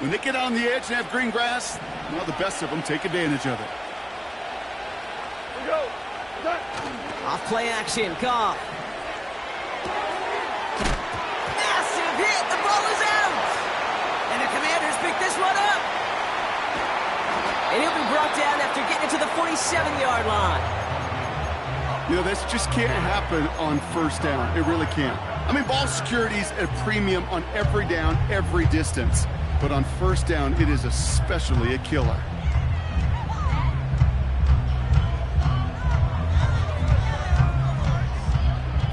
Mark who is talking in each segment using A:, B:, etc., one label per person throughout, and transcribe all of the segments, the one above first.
A: When they get on the edge and have green grass, well, the best of them take advantage of it.
B: Off play action, Goff. Massive hit, the ball is out! And the Commanders pick this one up! And he'll be brought down after getting to the 47-yard line.
A: You know, this just can't happen on first down. It really can't. I mean, ball security's a premium on every down, every distance. But on first down, it is especially a killer.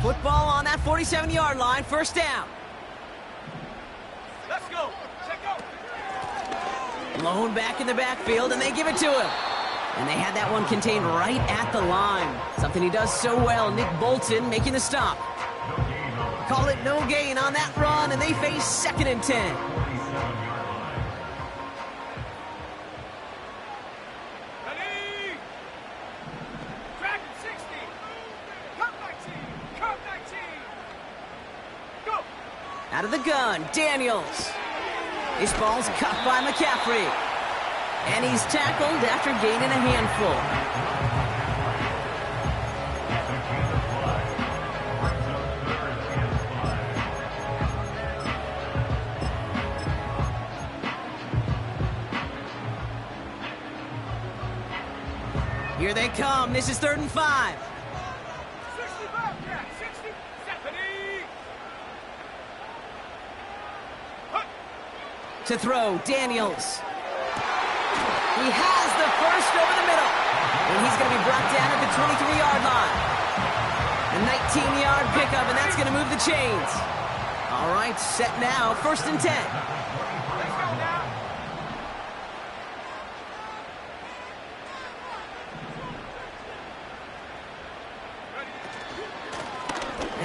B: Football on that 47-yard line, first down.
C: Let's go. Check go.
B: Lone back in the backfield, and they give it to him. And they had that one contained right at the line. Something he does so well, Nick Bolton making the stop. Call it no gain on that run, and they face 2nd and 10. Out of the gun, Daniels. This ball's caught by McCaffrey. And he's tackled after gaining a handful. Here they come. This is 3rd and 5. To throw, Daniels. He has the first over the middle. And he's going to be brought down at the 23-yard line. A 19-yard pickup, and that's going to move the chains. All right, set now, 1st and 10.
C: Let's go now.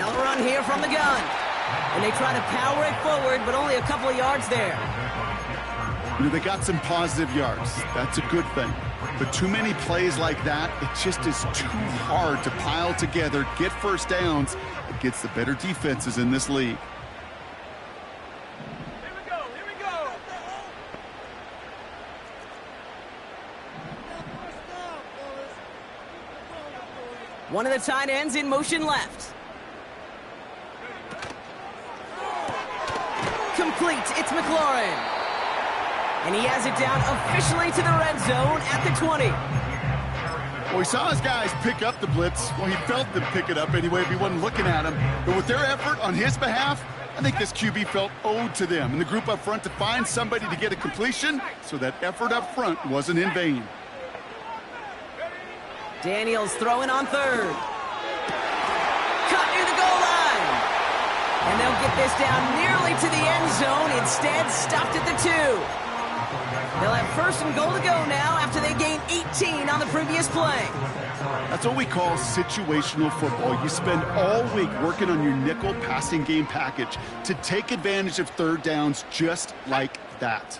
B: They'll run here from the gun. And they try to power it forward, but only a couple of yards there.
A: You know, they got some positive yards. That's a good thing. But too many plays like that, it just is too hard to pile together, get first downs against the better defenses in this league.
C: Here we go. Here we go.
B: One of the tight ends in motion left. Complete. It's McLaurin. And he has it down officially to the red zone at the 20.
A: Well, he saw his guys pick up the blitz. Well, he felt them pick it up anyway if he wasn't looking at him. But with their effort on his behalf, I think this QB felt owed to them and the group up front to find somebody to get a completion so that effort up front wasn't in vain.
B: Daniels throwing on 3rd. Cut near the goal line. And they'll get this down nearly to the end zone. Instead, stopped at the 2. They'll have 1st and goal to go now after they gained 18 on the previous play.
A: That's what we call situational football. You spend all week working on your nickel passing game package to take advantage of 3rd downs just like that.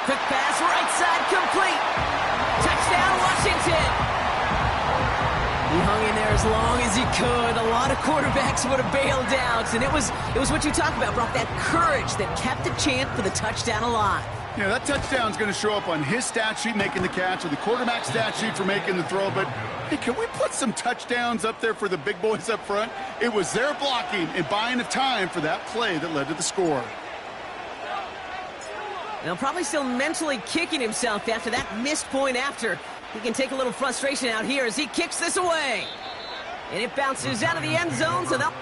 B: Quick pass, right side, complete. Touchdown, Washington. He hung in there as long as he could. A lot of quarterbacks would have bailed out, and it was what you talk about, Brock, that courage that kept the chant for the touchdown alive.
A: Yeah, that touchdown's going to show up on his stat sheet making the catch or the quarterback stat sheet for making the throw, but hey, can we put some touchdowns up there for the big boys up front? It was their blocking and buying of time for that play that led to the score.
B: And he'll probably still mentally kicking himself after that missed point after. He can take a little frustration out here as he kicks this away. And it bounces out of the end zone, so they'll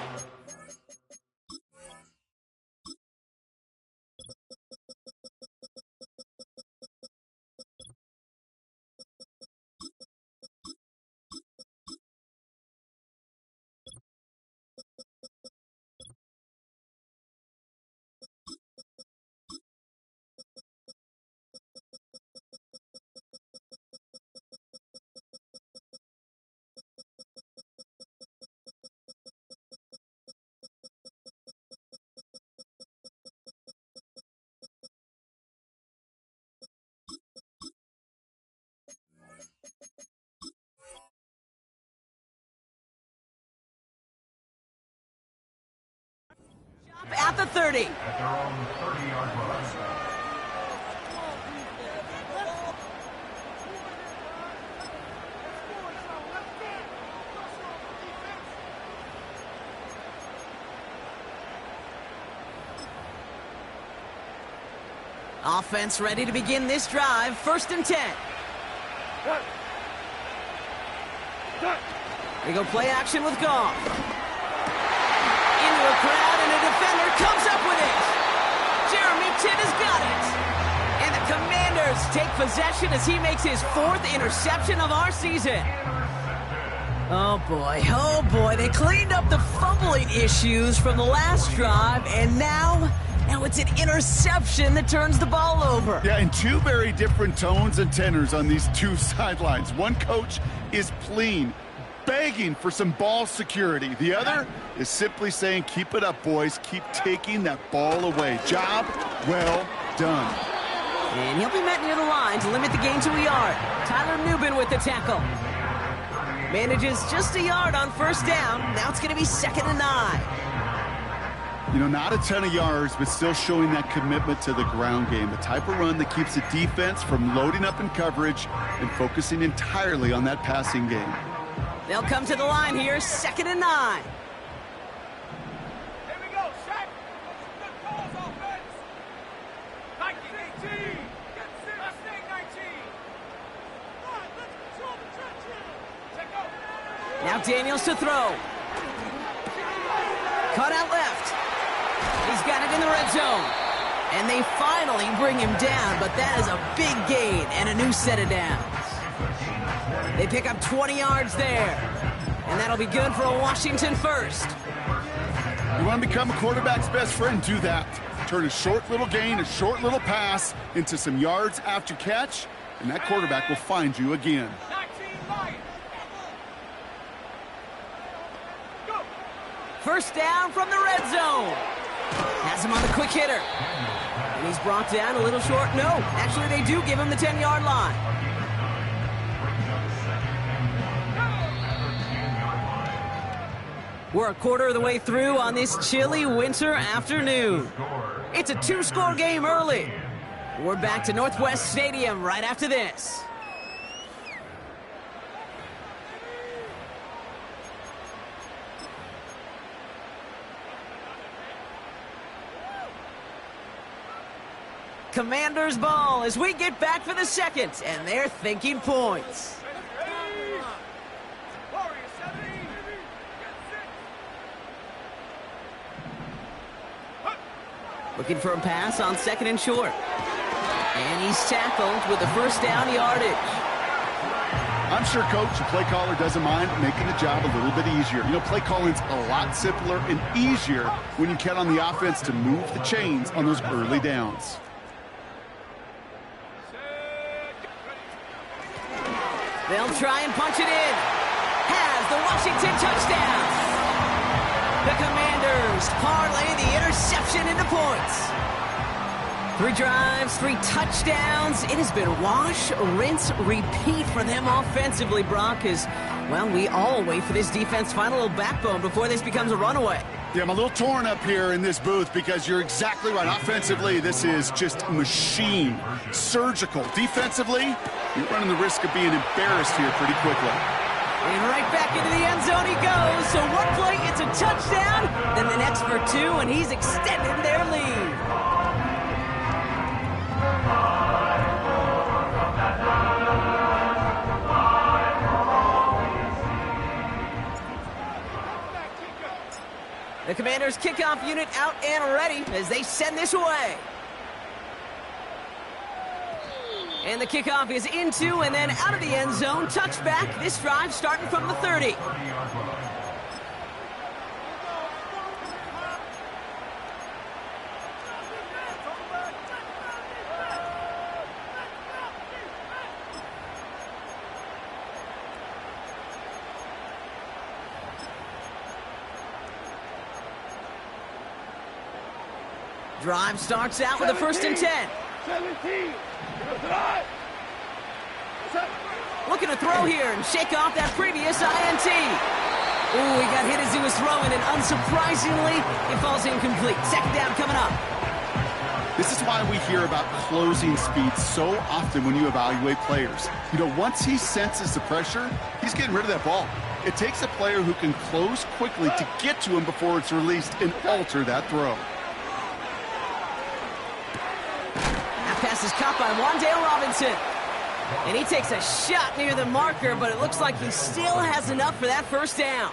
B: at the 30.
D: At their own 30-yard line.
B: Offense ready to begin this drive. 1st and 10. They go play action with Goff. Into a crowd, and a defender comes up with it. Jeremy Titt has got it. And the Commanders take possession as he makes his 4th interception of our season. Oh boy, they cleaned up the fumbling issues from the last drive, and now it's an interception that turns the ball over.
A: Yeah, and two very different tones and tenors on these two sidelines. One coach is pleading, begging for some ball security. The other is simply saying, keep it up, boys. Keep taking that ball away. Job well done.
B: And he'll be met near the line to limit the gain to a yard. Tyler Nubin with the tackle. Manages just a yard on 1st down. Now it's going to be 2nd and 9.
A: You know, not a ton of yards, but still showing that commitment to the ground game. The type of run that keeps the defense from loading up in coverage and focusing entirely on that passing game.
B: They'll come to the line here, 2nd and 9.
C: Here we go, Shaq. Good calls, offense. 19, 18. Get set. Let's stay 19. All right, let's control the trench here. Check out.
B: Now Daniels to throw. Cut out left. He's got it in the red zone. And they finally bring him down, but that is a big gain and a new set of downs. They pick up 20 yards there. And that'll be good for a Washington 1st.
A: You want to become a quarterback's best friend? Do that. Turn a short little gain, a short little pass into some yards after catch, and that quarterback will find you again.
C: 19 light. Go.
B: 1st down from the red zone. Has him on the quick hitter. And he's brought down a little short. No, actually they do give him the 10-yard line. We're a quarter of the way through on this chilly winter afternoon. It's a 2-score game early. We're back to Northwest Stadium right after this. Commanders ball as we get back for the 2nd, and they're thinking points.
C: Warriors 70. Get set.
B: Looking for a pass on 2nd and short. And he's tackled with the 1st down yardage.
A: I'm sure coach, the play caller, doesn't mind making the job a little bit easier. You know, play calling's a lot simpler and easier when you count on the offense to move the chains on those early downs.
B: They'll try and punch it in. Has the Washington touchdown. The Commanders parlay the interception into points. 3 drives, 3 touchdowns. It has been wash, rinse, repeat for them offensively, Brock, as, well, we all wait for this defense to find a little backbone before this becomes a runaway.
A: Yeah, I'm a little torn up here in this booth because you're exactly right. Offensively, this is just machine, surgical. Defensively, you're running the risk of being embarrassed here pretty quickly.
B: And right back into the end zone he goes. So one play, it's a touchdown. Then the next for 2, and he's extended their lead. The Commanders' kickoff unit out and ready as they send this away. And the kickoff is into and then out of the end zone. Touchback. This drive starting from the 30. Drive starts out with a 1st and 10.
C: 17.
B: Looking to throw here and shake off that previous INT. Ooh, he got hit as he was throwing, and unsurprisingly, it falls incomplete. Second down coming up.
A: This is why we hear about closing speed so often when you evaluate players. You know, once he senses the pressure, he's getting rid of that ball. It takes a player who can close quickly to get to him before it's released and alter that throw.
B: That pass is caught by Wan'Dale Robinson. And he takes a shot near the marker, but it looks like he still has enough for that first down.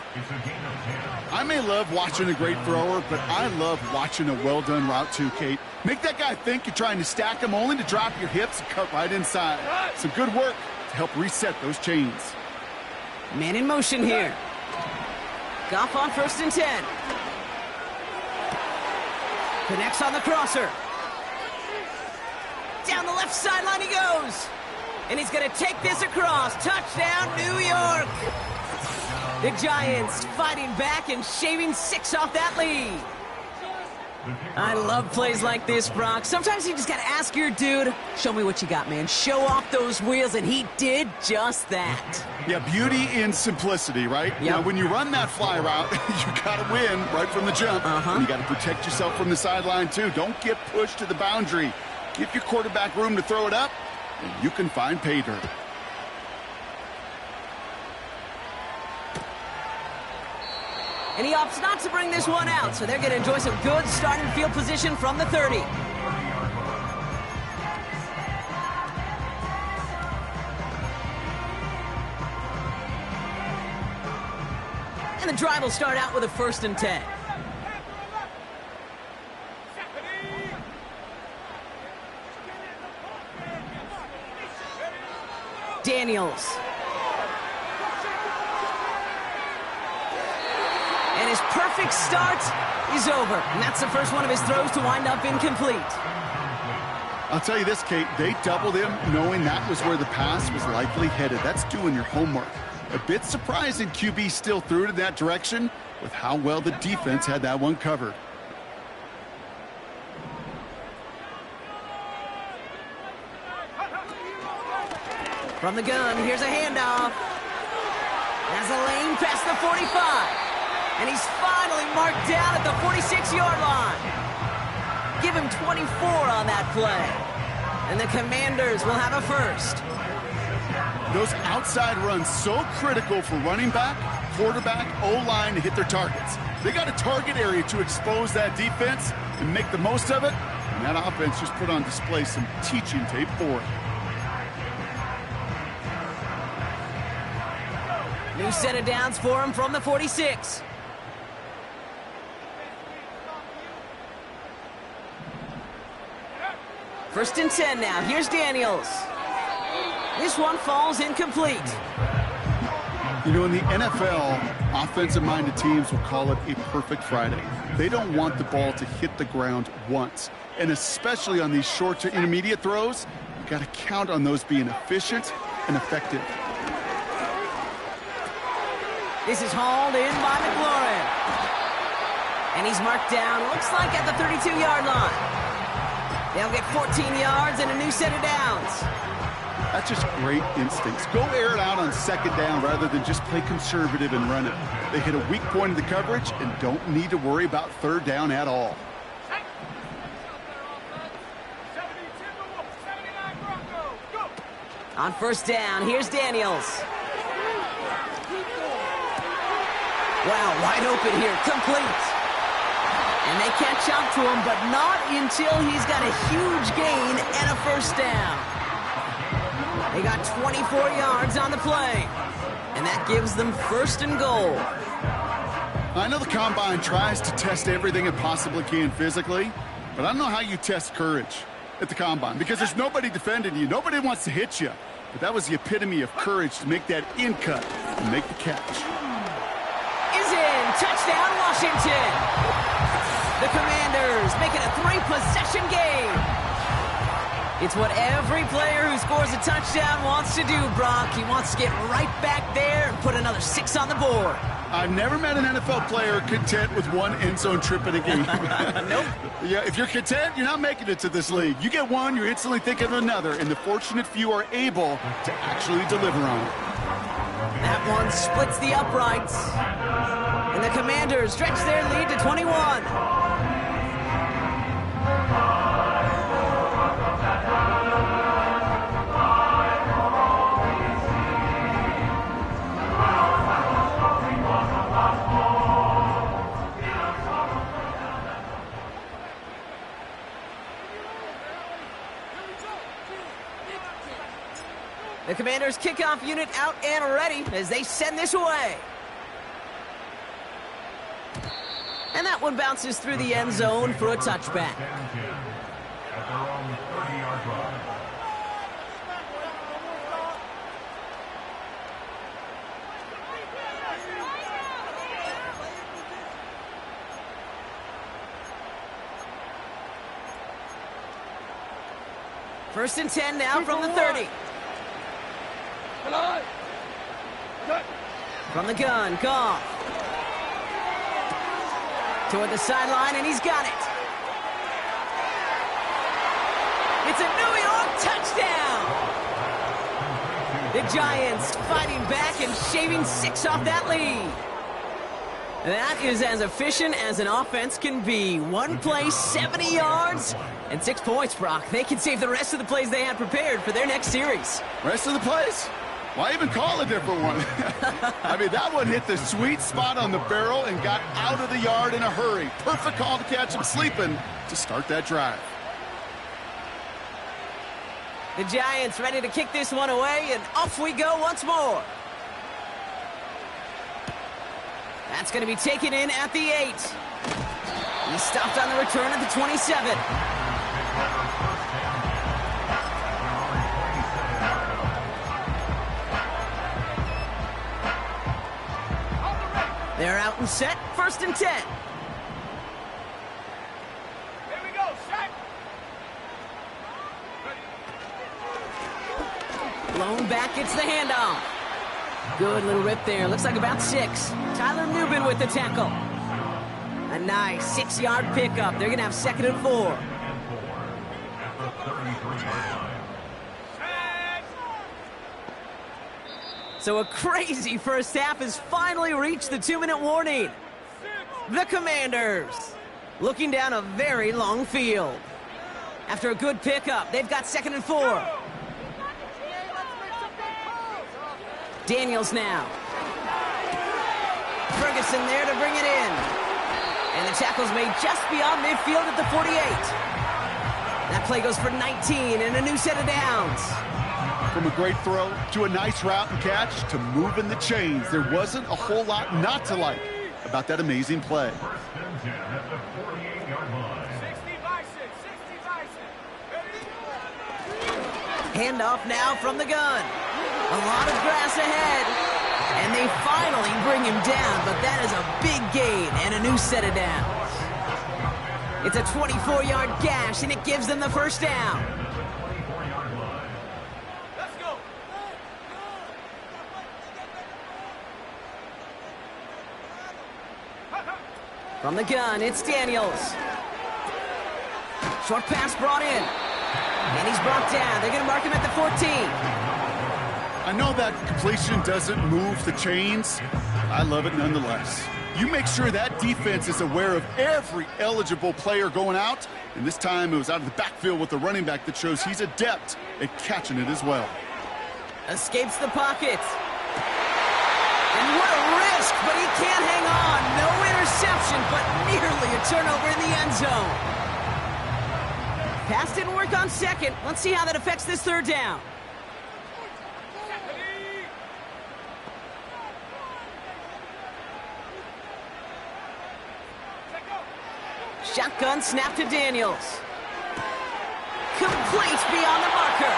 A: I may love watching a great thrower, but I love watching a well-done route too, Kate. Make that guy think you're trying to stack him only to drop your hips and cut right inside. Some good work to help reset those chains.
B: Man in motion here. Goff on 1st and 10. Connects on the crosser. Down the left sideline he goes. And he's going to take this across. Touchdown, New York. The Giants fighting back and shaving 6 off that lead. I love plays like this, Brock. Sometimes you just got to ask your dude, show me what you got, man. Show off those wheels, and he did just that.
A: Yeah, beauty in simplicity, right?
B: Yep.
A: Now, when you run that fly route, you got to win right from the jump. And you got to protect yourself from the sideline, too. Don't get pushed to the boundary. Give your quarterback room to throw it up, and you can find pay dirt.
B: And he opts not to bring this one out, so they're going to enjoy some good starting field position from the 30. And the drive will start out with a 1st and 10. Daniels. And his perfect start is over. And that's the first one of his throws to wind up incomplete.
A: I'll tell you this, Kate, they doubled him knowing that was where the pass was likely headed. That's doing your homework. A bit surprising QB still threw it in that direction with how well the defense had that one covered.
B: From the gun, here's a handoff. Has a lane past the 45. And he's finally marked down at the 46-yard line. Give him 24 on that play. And the Commanders will have a first.
A: Those outside runs so critical for running back, quarterback, O-line to hit their targets. They got a target area to expose that defense and make the most of it. And that offense just put on display some teaching tape for it.
B: New set of downs for him from the 46. First and 10 now. Here's Daniels. This one falls incomplete.
A: You know, in the NFL, offensive-minded teams will call it a perfect Friday. They don't want the ball to hit the ground once. And especially on these short to intermediate throws, you've got to count on those being efficient and effective.
B: This is hauled in by McLaurin. And he's marked down, looks like at the 32-yard line. They'll get 14 yards and a new set of downs.
A: That's just great instincts. Go air it out on 2nd down rather than just play conservative and run it. They hit a weak point in the coverage and don't need to worry about 3rd down at all.
B: On 1st down, here's Daniels. Wow, wide open here, complete. And they catch up to him, but not until he's got a huge gain and a 1st down. They got 24 yards on the play, and that gives them 1st and goal.
A: I know the Combine tries to test everything it possibly can physically, but I don't know how you test courage at the Combine because there's nobody defending you. Nobody wants to hit you. But that was the epitome of courage to make that in cut and make the catch.
B: Is in. Touchdown, Washington. The Commanders make it a 3-possession game. It's what every player who scores a touchdown wants to do, Brock. He wants to get right back there and put another 6 on the board.
A: I've never met an NFL player content with one end zone trip in a game.
B: Nope.
A: Yeah, if you're content, you're not making it to this league. You get one, you're instantly thinking of another, and the fortunate few are able to actually deliver on it.
B: That one splits the uprights. And the Commanders stretch their lead to 21. The Commanders' kickoff unit out and ready as they send this away. And that one bounces through the end zone for a touchback.
D: At their own 30-yard line.
B: First and 10 now from the 30. From the gun, Goff. Toward the sideline, and he's got it. It's a New York touchdown! The Giants fighting back and shaving 6 off that lead. That is as efficient as an offense can be. One play, 70 yards, and 6 points, Brock. They can save the rest of the plays they had prepared for their next series.
A: Rest of the plays? Why even call a different one? I mean, that one hit the sweet spot on the barrel and got out of the yard in a hurry. Perfect call to catch him sleeping to start that drive.
B: The Giants ready to kick this one away, and off we go once more. That's going to be taken in at the 8. He stopped on the return at the 27. They're out and set, first and 10.
C: Here we go, set.
B: Blown back, gets the handoff. Good little rip there, looks like about 6. Tyler Nubin with the tackle. A nice 6-yard pickup. They're going to have second and 4. So a crazy first half has finally reached the 2-minute warning. The Commanders looking down a very long field. After a good pickup, they've got second and 4. Daniels now. Ferguson there to bring it in. And the tackle's made just beyond midfield at the 48. That play goes for 19 and a new set of downs.
A: From a great throw to a nice route and catch to moving the chains, there wasn't a whole lot not to like about that amazing play.
D: First and 10 at the 48-yard line.
C: 60 Bison, 60 Bison.
B: Handoff now from the gun. A lot of grass ahead. And they finally bring him down, but that is a big gain and a new set of downs. It's a 24-yard gash, and it gives them the first down.
C: Let's go.
B: From the gun, it's Daniels. Short pass brought in. And he's brought down. They're going to mark him at the 14.
A: I know that completion doesn't move the chains. I love it nonetheless. You make sure that defense is aware of every eligible player going out. And this time it was out of the backfield with the running back that shows he's adept at catching it as well.
B: Escapes the pocket. And what a risk, but he can't hang on. No interception, but nearly a turnover in the end zone. Pass didn't work on second. Let's see how that affects this third down. Shotgun snap to Daniels. Complete beyond the marker.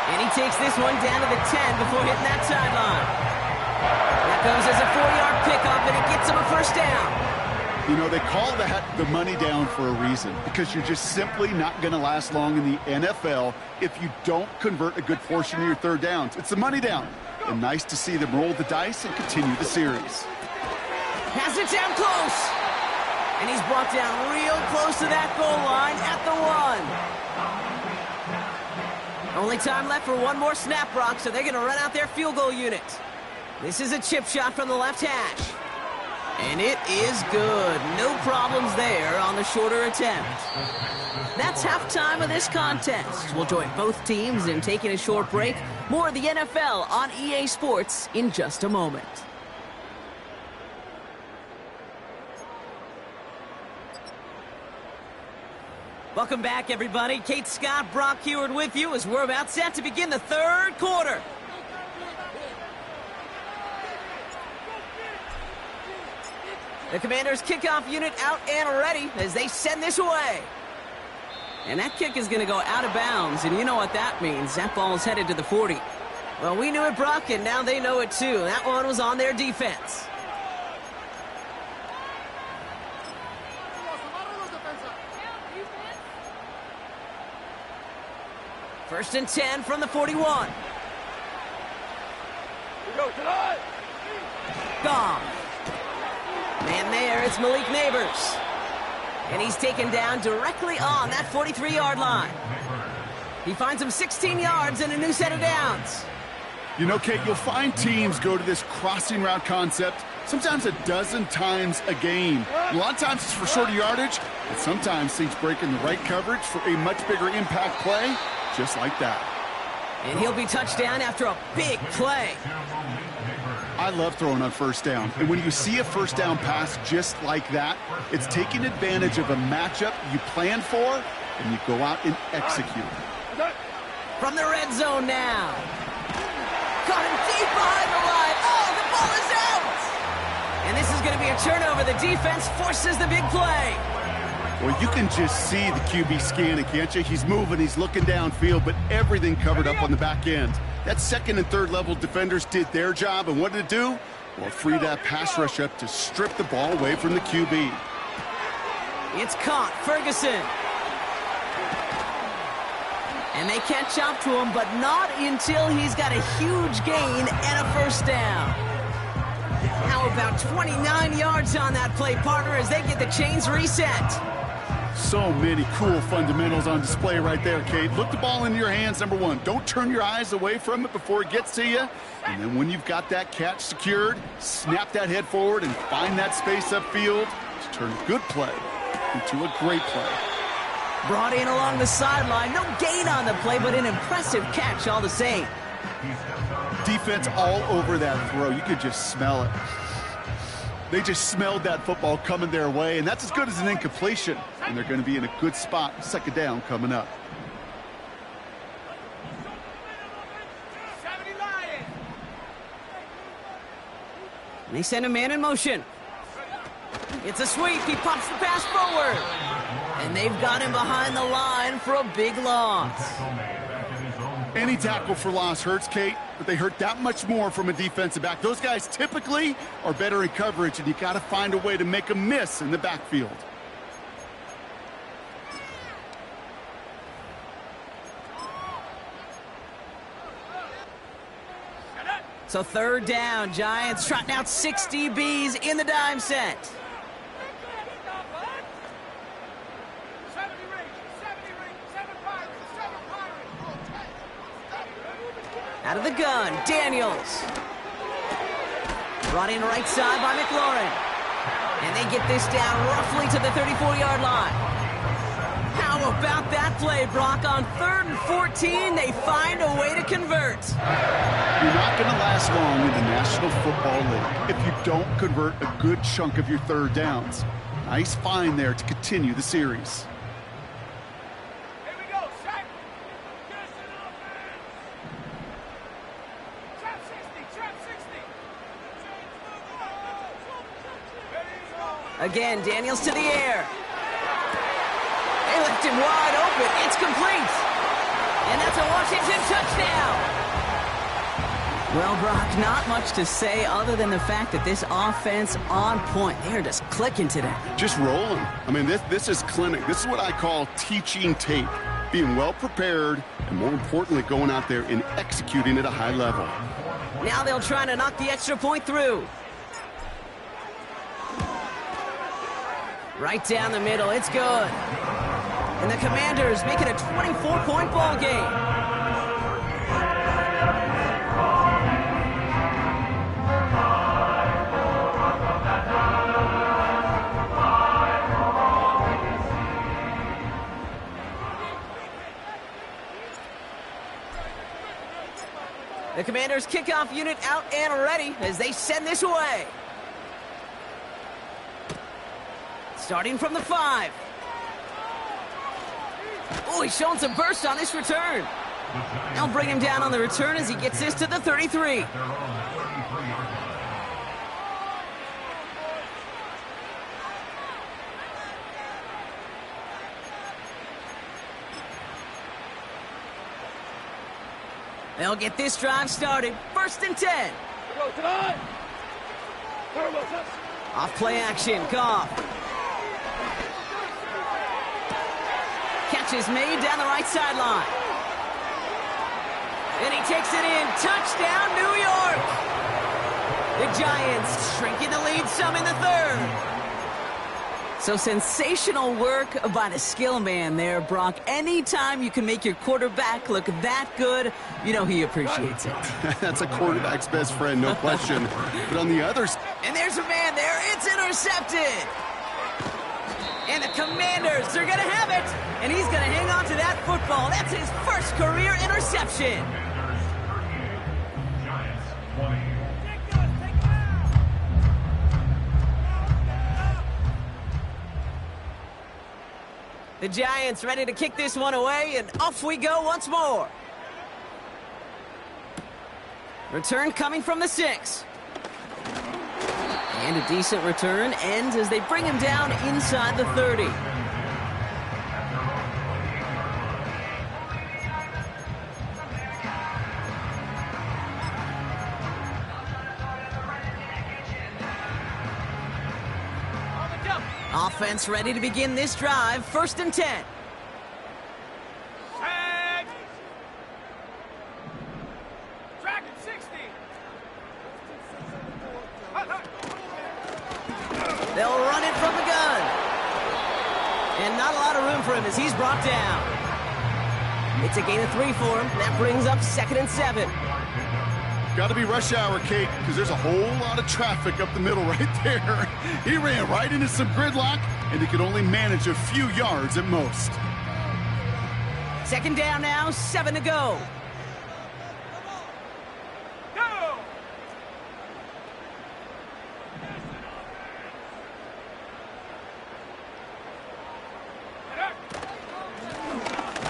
B: And he takes this one down to the 10 before hitting that sideline. That goes as a 4-yard pickup, and it gets him a first down.
A: You know, they call that the money down for a reason, because you're just simply not going to last long in the NFL if you don't convert a good portion of your third downs. It's the money down. And nice to see them roll the dice and continue the series.
B: Has it down close. And he's brought down real close to that goal line at the 1. Only time left for one more snap, Brock, so they're going to run out their field goal unit. This is a chip shot from the left hash. And it is good. No problems there on the shorter attempt. That's halftime of this contest. We'll join both teams in taking a short break. More of the NFL on EA Sports in just a moment. Welcome back, everybody. Kate Scott, Brock Heward with you as we're about set to begin the third quarter. The Commanders' kickoff unit out and ready as they send this away. And that kick is going to go out of bounds, and you know what that means. That ball is headed to the 40. Well, we knew it, Brock, and now they know it too. That one was on their defense. First and 10 from the 41. Gone. Man there, it's Malik Neighbors. And he's taken down directly on that 43-yard line. He finds him 16 yards and a new set of downs.
A: You know, Kate, you'll find teams go to this crossing route concept sometimes a dozen times a game. A lot of times it's for shorter yardage, but sometimes things break in the right coverage for a much bigger impact play, just like that.
B: And he'll be touchdown after a big play.
A: I love throwing on first down. And when you see a first down pass just like that, it's taking advantage of a matchup you planned for, and you go out and execute.
B: From the red zone now. Caught him deep behind the line. Oh, the ball is out! And this is going to be a turnover. The defense forces the big play.
A: Well, you can just see the QB scanning, can't you? He's moving, he's looking downfield, but everything covered up on the back end. That second and third level defenders did their job, and what did it do? Well, free that pass rush up to strip the ball away from the QB.
B: It's caught. Ferguson. And they catch up to him, but not until he's got a huge gain and a first down. How about 29 yards on that play, partner, as they get the chains reset?
A: So many cool fundamentals on display right there, Kate. Look the ball into your hands, number one. Don't turn your eyes away from it before it gets to you. And then when you've got that catch secured, snap that head forward and find that space upfield to turn a good play into a great play.
B: Brought in along the sideline. No gain on the play, but an impressive catch all the same.
A: Defense all over that throw. You could just smell it. They just smelled that football coming their way, and that's as good as an incompletion. And they're going to be in a good spot. Second down coming up.
B: And they send a man in motion. It's a sweep. He pops the pass forward. And they've got him behind the line for a big loss.
A: Any tackle for loss hurts, Kate, but they hurt that much more from a defensive back. Those guys typically are better in coverage, and you got to find a way to make them miss in the backfield.
B: So third down, Giants trotting out 6 DBs in the dime set. Out of the gun, Daniels. Brought in right side by McLaurin. And they get this down roughly to the 34-yard line. How about that play, Brock? On 3rd and 14, they find a way to convert.
A: You're not going to last long in the National Football League if you don't convert a good chunk of your third downs. Nice find there to continue the series.
C: Here we go, set. Get us an offense. Trap 60, trap 60.
B: Again, Daniels to the air. They left him wide open. It's complete. And that's a Washington touchdown. Well, Brock, not much to say other than the fact that this offense on point. They're just clicking today.
A: Just rolling. I mean, this is clinic. This is what I call teaching tape. Being well prepared, and more importantly, going out there and executing at a high level.
B: Now they'll try to knock the extra point through. Right down the middle. It's good. And the Commanders make it a 24-point ball game. The Commanders' kickoff unit out and ready as they send this away. Starting from the 5. Oh, he's showing some burst on this return. They'll bring him down on the return as he gets this to the 33. They'll get this drive started. 1st and 10. Off play action. Goff. Catch is made down the right sideline. And he takes it in. Touchdown, New York. The Giants shrinking the lead some in the 3rd. So sensational work by the skill man there, Brock. Anytime you can make your quarterback look that good, you know he appreciates it.
A: That's a quarterback's best friend, no question. But on the other side...
B: And there's a man there. It's intercepted. And the Commanders are going to have it. And he's going to hang on to that football. That's his first career interception.
D: Giants 20.
B: The Giants ready to kick this one away, and off we go once more. Return coming from the 6. And a decent return ends as they bring him down inside the 30. Offense ready to begin this drive. 1st and 10.
C: Tag. Dragon 60.
B: They'll run it from the gun. And not a lot of room for him as he's brought down. It's a gain of 3 for him. That brings up 2nd and 7.
A: Got to be rush hour, Kate, because there's a whole lot of traffic up the middle right there. He ran right into some gridlock, and he could only manage a few yards at most.
B: 2nd down now, 7 to go.
C: Go.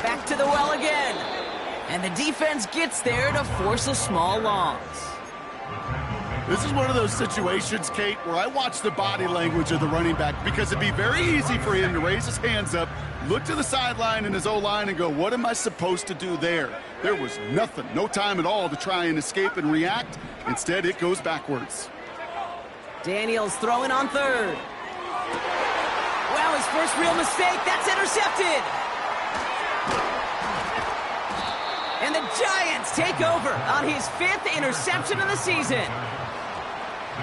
B: Back to the well again. And the defense gets there to force a small loss.
A: This is one of those situations, Kate, where I watch the body language of the running back because it'd be very easy for him to raise his hands up, look to the sideline in his O-line and go, what am I supposed to do there? There was nothing, no time at all to try and escape and react. Instead, it goes backwards.
B: Daniels throwing on 3rd. Wow, his first real mistake. That's intercepted. And the Giants take over on his 5th interception of the season.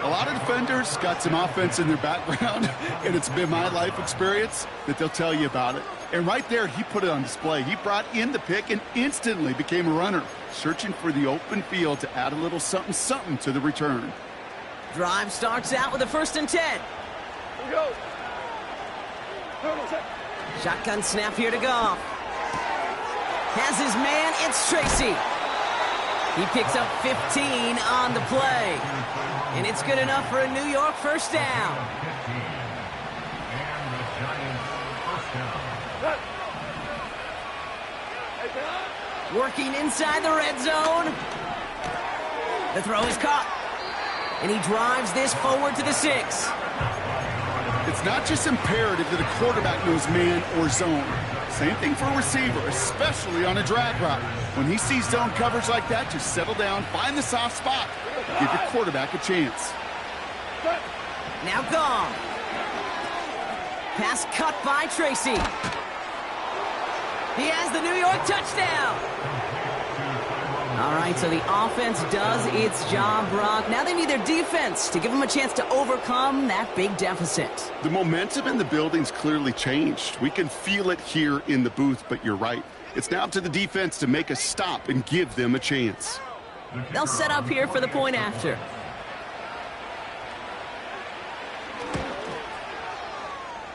A: A lot of defenders got some offense in their background, and it's been my life experience that they'll tell you about it. And right there, he put it on display. He brought in the pick and instantly became a runner, searching for the open field to add a little something-something to the return.
B: Drive starts out with a 1st and 10.
C: Here we go.
B: Shotgun snap here to Goff. Has his man, it's Tracy. He picks up 15 on the play. And it's good enough for a New York 1st down.
D: And the Giants first down.
B: Working inside the red zone. The throw is caught. And he drives this forward to the 6.
A: It's not just imperative that a quarterback knows man or zone. Same thing for a receiver, especially on a drag route. When he sees zone coverage like that, just settle down, find the soft spot. Give your quarterback a chance.
B: Now gone. Pass cut by Tracy. He has the New York touchdown. All right, so the offense does its job, Brock. Now they need their defense to give them a chance to overcome that big deficit.
A: The momentum in the building's clearly changed. We can feel it here in the booth, but you're right. It's now up to the defense to make a stop and give them a chance.
B: They'll set up here for the point after.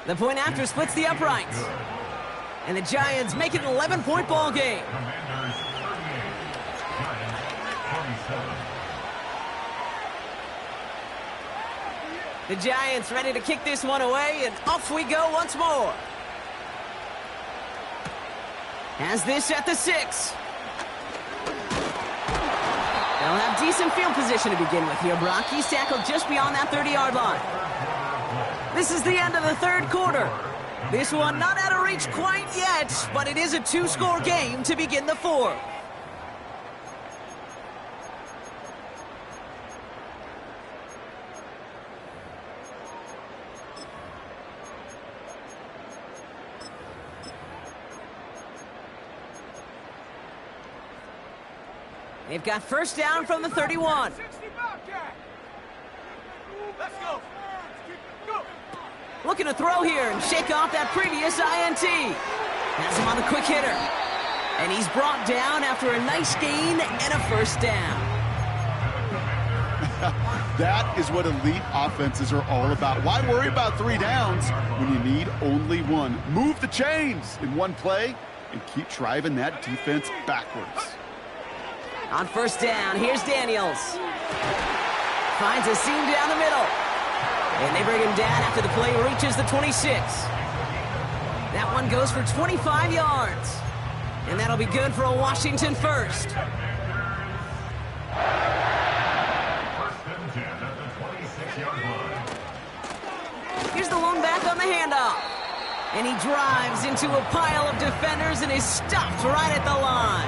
B: The point after splits the uprights. And the Giants make it an 11-point ball game.
D: Commanders 38, Giants 27.
B: The Giants ready to kick this one away, and off we go once more. Has this at the 6. They'll have decent field position to begin with here, Brock. He's tackled just beyond that 30-yard line. This is the end of the third quarter. This one not out of reach quite yet, but it is a 2-score game to begin the fourth. They've got first down from the 31.
C: Let's go. Go.
B: Looking to throw here and shake off that previous INT. Has him on the quick hitter. And he's brought down after a nice gain and a first down.
A: That is what elite offenses are all about. Why worry about 3 downs when you need only one? Move the chains in one play and keep driving that defense backwards.
B: On first down, here's Daniels. Finds a seam down the middle. And they bring him down after the play reaches the 26. That one goes for 25 yards. And that'll be good for a Washington first.
D: First and 10 at the 26-yard line.
B: Here's the lone back on the handoff. And he drives into a pile of defenders and is stopped right at the line.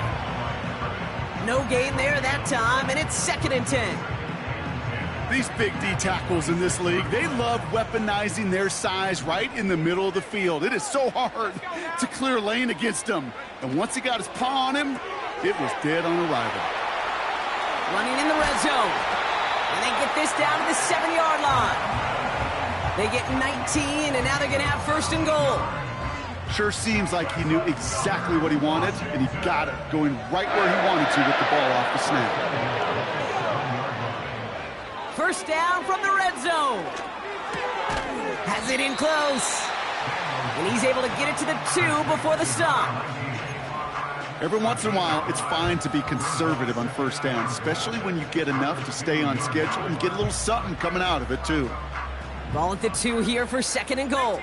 B: No gain there that time, and it's 2nd and 10.
A: These big D tackles in this league, they love weaponizing their size right in the middle of the field. It is so hard to clear lane against them. And once he got his paw on him, it was dead on arrival.
B: Running in the red zone. And they get this down to the 7-yard line. They get 19, and now they're going to have first and goal.
A: Sure seems like he knew exactly what he wanted, and he got it, going right where he wanted to with the ball off the snap.
B: First down from the red zone. Has it in close. And he's able to get it to the 2 before the stop.
A: Every once in a while, it's fine to be conservative on first down, especially when you get enough to stay on schedule and get a little something coming out of it, too.
B: Ball at the 2 here for 2nd and goal.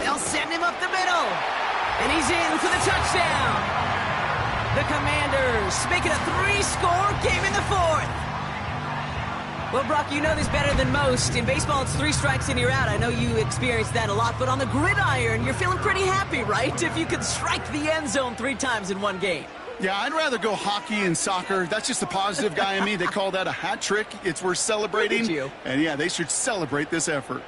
B: They'll send him up the middle. And he's in for the touchdown. The Commanders make it a 3-score game in the fourth. Well, Brock, you know this better than most. In baseball, it's 3 strikes and you're out. I know you experienced that a lot, but on the gridiron, you're feeling pretty happy, right? If you could strike the end zone 3 times in one game.
A: Yeah, I'd rather go hockey and soccer. That's just the positive guy in me. They call that a hat trick. It's worth celebrating.
B: Look at you.
A: And yeah, they should celebrate this effort.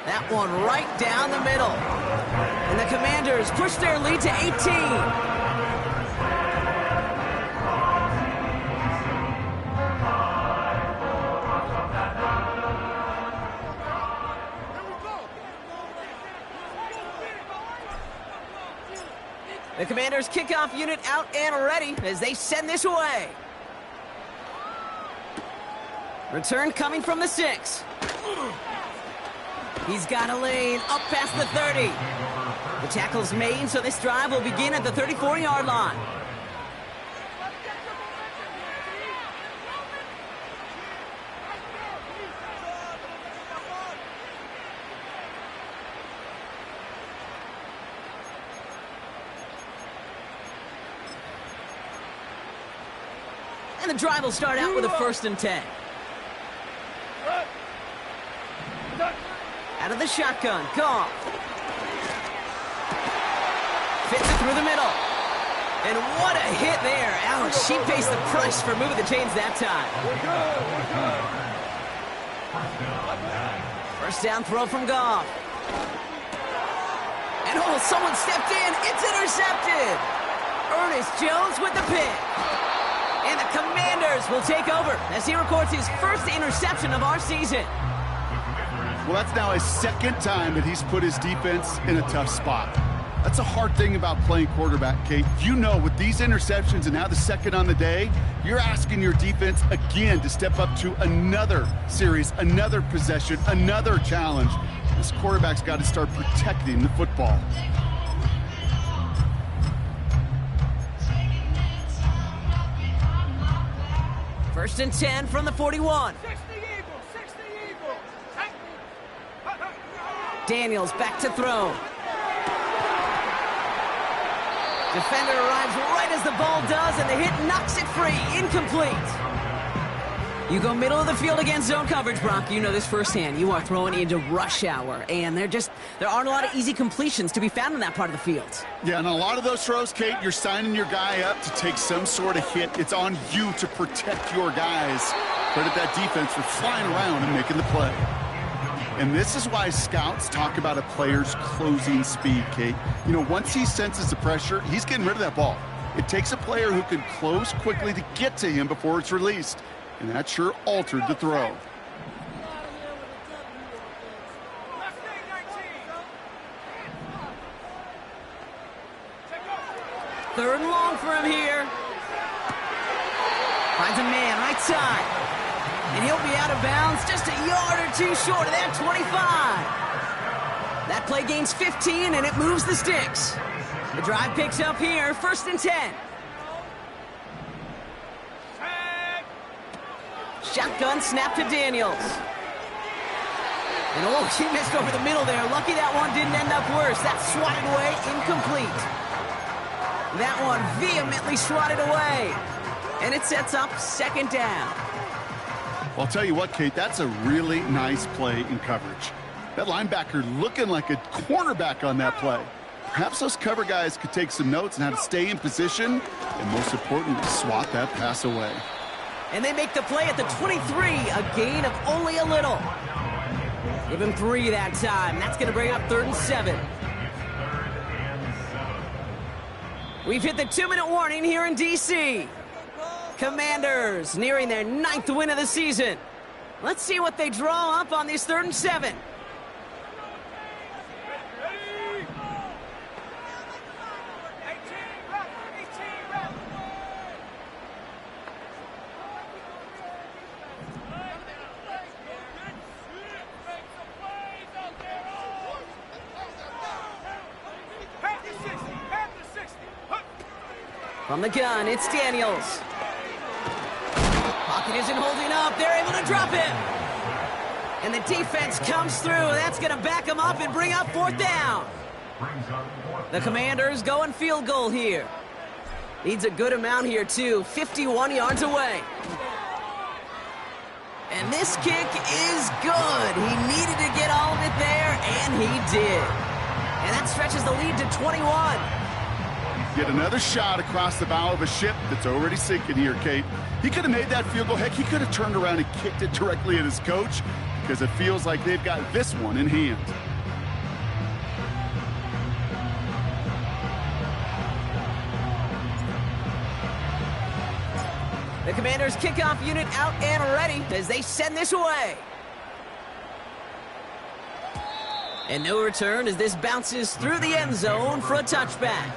B: That one right down the middle. And the Commanders push their lead to 18. The Commanders' kickoff unit out and ready as they send this away. Return coming from the 6. He's got a lane up past the 30. The tackle's made, so this drive will begin at the 34-yard line. And the drive will start out with a 1st and 10. Out of the shotgun, Goff. Fits it through the middle. And what a hit there. Ouch, she pays the price for moving the chains that time. First down throw from Goff. And oh, someone stepped in. It's intercepted. Ernest Jones with the pick. And the Commanders will take over as he records his first interception of our season.
A: Well, that's now his 2nd time that he's put his defense in a tough spot. That's a hard thing about playing quarterback, Kate. You know, with these interceptions and now the second on the day, you're asking your defense again to step up to another series, another possession, another challenge. This quarterback's got to start protecting the football.
B: First and 10 from the 41.
C: 60 Eagles, 60 Eagles.
B: Daniels back to throw. Defender arrives right as the ball does, and the hit knocks it free. Incomplete. You go middle of the field against zone coverage, Brock. You know this firsthand. You are throwing into rush hour, and there aren't a lot of easy completions to be found in that part of the field.
A: Yeah, and a lot of those throws, Kate, you're signing your guy up to take some sort of hit. It's on you to protect your guys. Credit that defense for flying around and making the play. And this is why scouts talk about a player's closing speed, Kate. You know, once he senses the pressure, he's getting rid of that ball. It takes a player who can close quickly to get to him before it's released. And that sure altered the throw.
B: Third and long for him here. Finds a man, right side. And he'll be out of bounds just a yard or two short of that 25. That play gains 15, and it moves the sticks. The drive picks up here, first and 10. Shotgun snap to Daniels. And oh, he missed over the middle there. Lucky that one didn't end up worse. That's swatted away, incomplete. That one vehemently swatted away. And it sets up second down.
A: Well, I'll tell you what, Kate, that's a really nice play in coverage. That linebacker looking like a cornerback on that play. Perhaps those cover guys could take some notes on how to stay in position and, most importantly, swat that pass away.
B: And they make the play at the 23, a gain of only a little. Give him 3 that time. That's going to bring up 3rd and 7. We've hit the 2-minute warning here in D.C. Commanders nearing their 9th win of the season. Let's see what they draw up on this 3rd and 7. From the gun, it's Daniels. Pocket isn't holding up. They're able to drop him. And the defense comes through. That's going to back him up and bring up 4th down. The Commanders going field goal here. Needs a good amount here, too. 51 yards away. And this kick is good. He needed to get all of it there, and he did. And that stretches the lead to 21.
A: Get another shot across the bow of a ship that's already sinking here, Kate. He could have made that field goal. Heck, he could have turned around and kicked it directly at his coach because it feels like they've got this one in hand.
B: The Commanders' kickoff unit out and ready as they send this away. And no return as this bounces through the end zone for a touchback.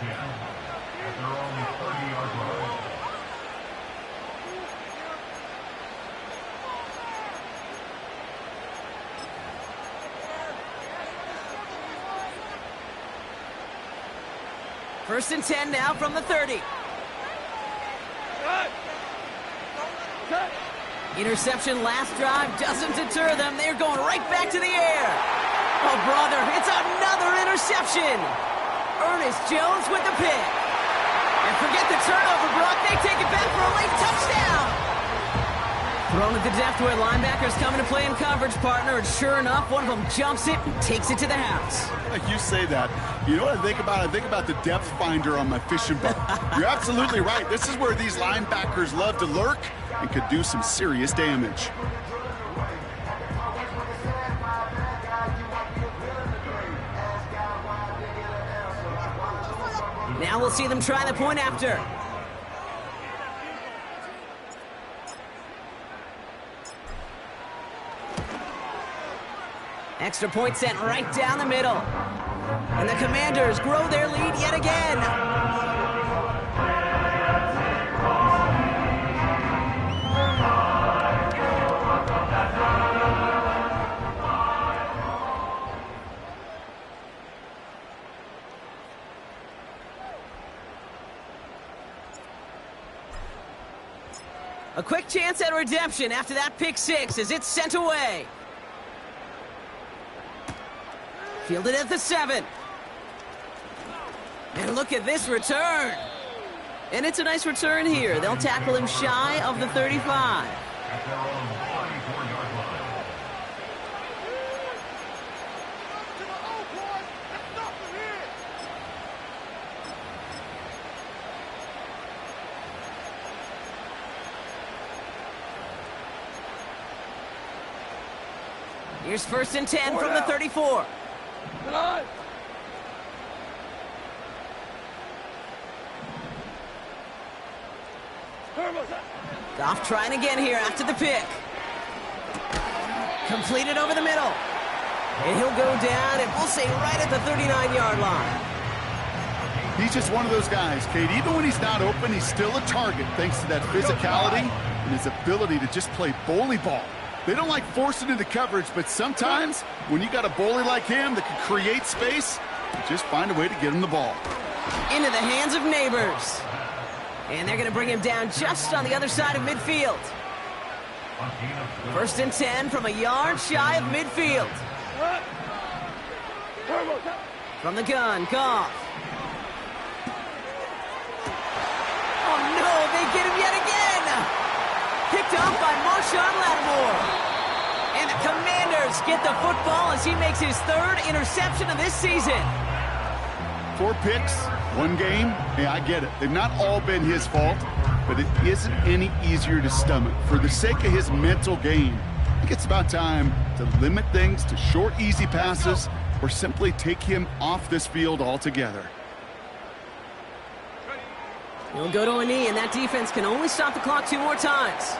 B: First and 10 now from the 30. Interception last drive doesn't deter them. They're going right back to the air. Oh, brother, it's another interception. Ernest Jones with the pick. And forget the turnover, Brock. They take it back for a late touchdown. Thrown at the depth where linebackers coming to play in coverage, partner. And sure enough, one of them jumps it and takes it to the house.
A: You say that. You know what I think about? I think about the depth finder on my fishing boat. You're absolutely right. This is where these linebackers love to lurk and could do some serious damage.
B: Now we'll see them try the point after. Extra point sent right down the middle. And the Commanders grow their lead yet again. A quick chance at redemption after that pick six as it's sent away. Fielded at the 7. And look at this return. And it's a nice return here. They'll tackle him shy of the 35.
D: At their own 34-yard line.
C: To the O, boys. Let's stop them here.
B: Here's 1st and 10 from the 34.
C: Come on.
B: Goff trying again here after the pick. Completed over the middle. And he'll go down, and we'll say right at the 39-yard line.
A: He's just one of those guys, Kate. Even when he's not open, he's still a target thanks to that physicality and his ability to just play bully ball. They don't like forcing into coverage, but sometimes when you got a bully like him that can create space, you just find a way to get him the ball.
B: Into the hands of Neighbors. And they're going to bring him down just on the other side of midfield. 1st and 10 from a yard shy of midfield. From the gun, Goff. Oh no, they get him yet again. Picked off by Marshawn Lattimore. And the Commanders get the football as he makes his 3rd interception of this season.
A: 4 picks, 1 game. Hey, I get it. They've not all been his fault, but it isn't any easier to stomach. For the sake of his mental game, I think it's about time to limit things to short, easy passes or simply take him off this field altogether.
B: He'll go to a knee, and that defense can only stop the clock 2 more times.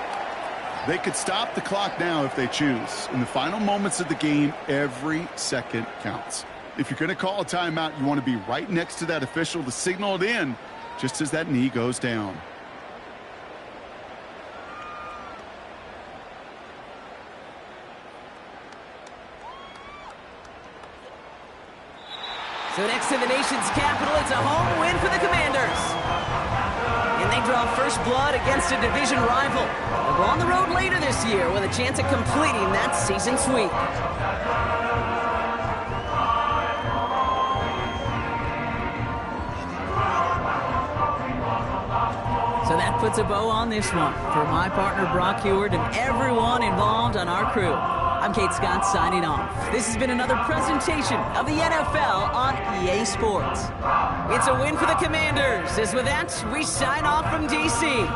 A: They could stop the clock now if they choose. In the final moments of the game, every second counts. If you're going to call a timeout, you want to be right next to that official to signal it in just as that knee goes down.
B: So next to the nation's capital, it's a home win for the Commanders. And they draw first blood against a division rival. They'll go on the road later this year with a chance at completing that season sweep. So that puts a bow on this one. For my partner, Brock Heward, and everyone involved on our crew, I'm Kate Scott signing off. This has been another presentation of the NFL on EA Sports. It's a win for the Commanders, as with that, we sign off from D.C.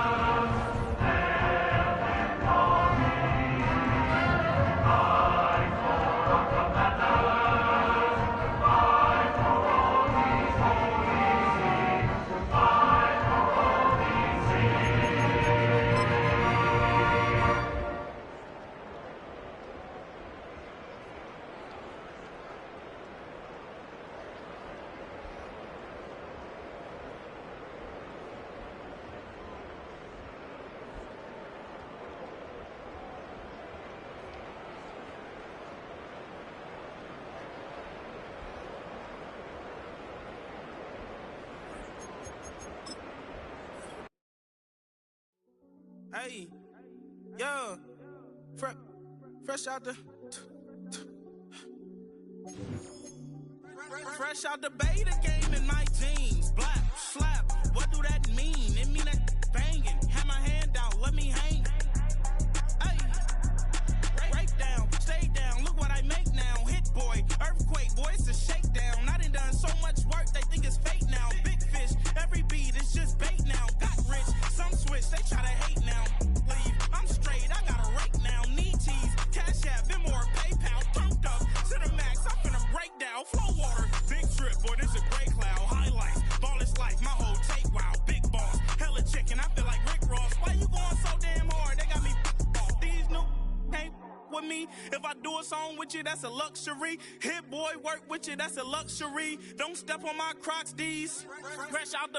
E: Hey, yo, fresh out the beta game in my jeans. Black slap, what do that mean? It mean that banging. Have my hand out, let me hang. Hey, break down, stay down. Look what I make now. Hit boy, earthquake, boy, it's a shakedown. I done so much work, they think it's fake now. Big fish, every beat is just bait now. Got rich, some switch, they try to hate now. Leave, I'm straight, I got a rake now. Need tease, cash app, been more PayPal. Turned up to the max, I'm finna break down. Flow water, big trip, boy, this a gray cloud. Highlights, ball is life, my whole take, wow. Big boss, hella chicken, I feel like Rick Ross. Why you going so damn hard? with me. If I do a song with you, that's a luxury. Hit boy, work with you, that's a luxury. Don't step on my Crocs, D's. Fresh out the